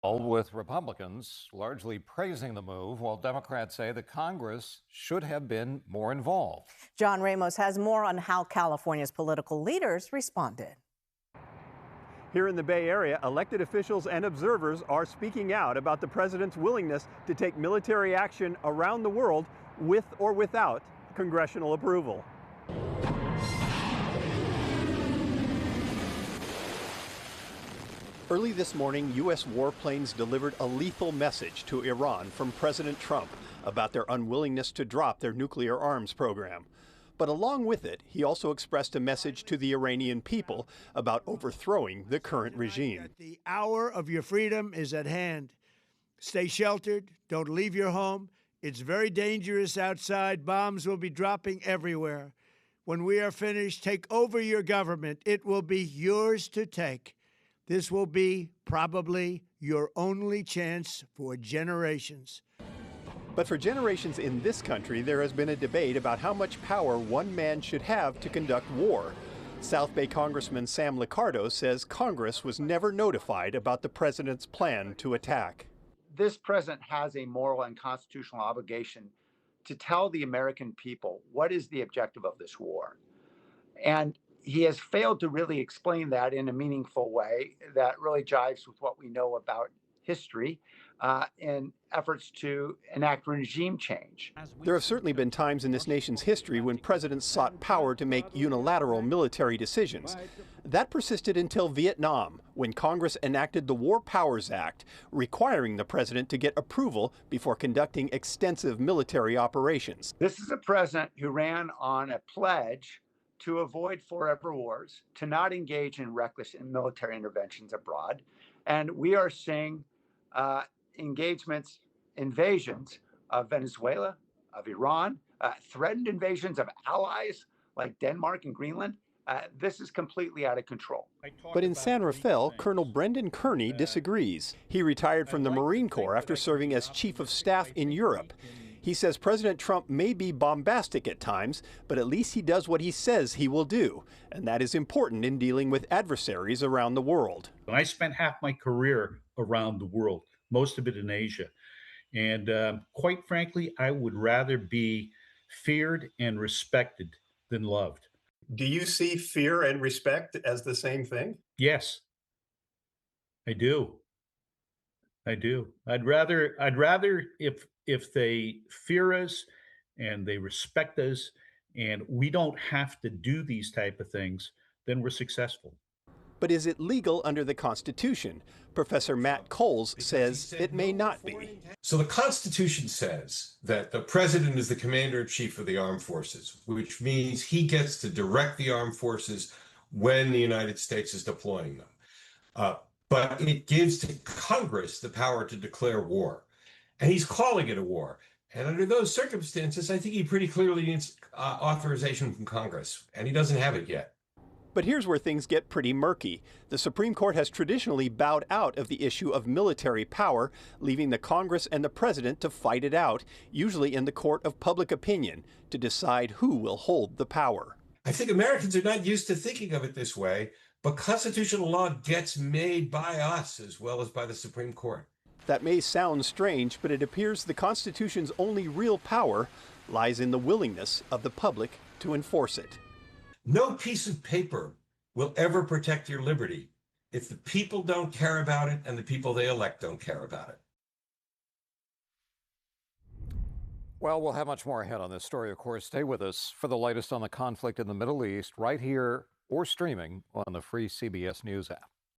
With Republicans largely praising the move, while Democrats say the Congress should have been more involved. John Ramos has more on how California's political leaders responded. Here in the Bay Area, elected officials and observers are speaking out about the president's willingness to take military action around the world with or without congressional approval. Early this morning, U.S. warplanes delivered a lethal message to Iran from President Trump about their unwillingness to drop their nuclear arms program. But along with it, he also expressed a message to the Iranian people about overthrowing the current regime. The hour of your freedom is at hand. Stay sheltered. Don't leave your home. It's very dangerous outside. Bombs will be dropping everywhere. When we are finished, take over your government. It will be yours to take. This will be probably your only chance for generations. But for generations in this country, there has been a debate about how much power one man should have to conduct war. South Bay Congressman Sam Liccardo says Congress was never notified about the president's plan to attack. This president has a moral and constitutional obligation to tell the American people what is the objective of this war. And he has failed to really explain that in a meaningful way that really jives with what we know about history in efforts to enact regime change. There have certainly been times in this nation's history when presidents sought power to make unilateral military decisions. That persisted until Vietnam, when Congress enacted the War Powers Act, requiring the president to get approval before conducting extensive military operations. This is a president who ran on a pledge to avoid forever wars, to not engage in reckless military interventions abroad. And we are seeing invasions of Venezuela, of Iran, threatened invasions of allies like Denmark and Greenland. This is completely out of control. But in San Rafael, Colonel Brendan Kearney disagrees. He retired from the Marine Corps after serving as Chief of Staff in Europe. He says President Trump may be bombastic at times, but at least he does what he says he will do, and that is important in dealing with adversaries around the world. I spent half my career around the world, most of it in Asia. And quite frankly, I would rather be feared and respected than loved. Do you see fear and respect as the same thing? Yes, I do. I do. I'd rather if they fear us and they respect us and we don't have to do these type of things, then we're successful. But is it legal under the Constitution? Professor Matt Coles says it may not be. So the Constitution says that the president is the commander-in-chief of the armed forces, which means he gets to direct the armed forces when the United States is deploying them. But it gives to Congress the power to declare war. And he's calling it a war. And under those circumstances, I think he pretty clearly needs authorization from Congress, and he doesn't have it yet. But here's where things get pretty murky. The Supreme Court has traditionally bowed out of the issue of military power, leaving the Congress and the president to fight it out, usually in the court of public opinion, to decide who will hold the power. I think Americans are not used to thinking of it this way, but constitutional law gets made by us as well as by the Supreme Court. That may sound strange, but it appears the Constitution's only real power lies in the willingness of the public to enforce it. No piece of paper will ever protect your liberty if the people don't care about it and the people they elect don't care about it. Well, we'll have much more ahead on this story, of course. Stay with us for the latest on the conflict in the Middle East right here or streaming on the free CBS News app.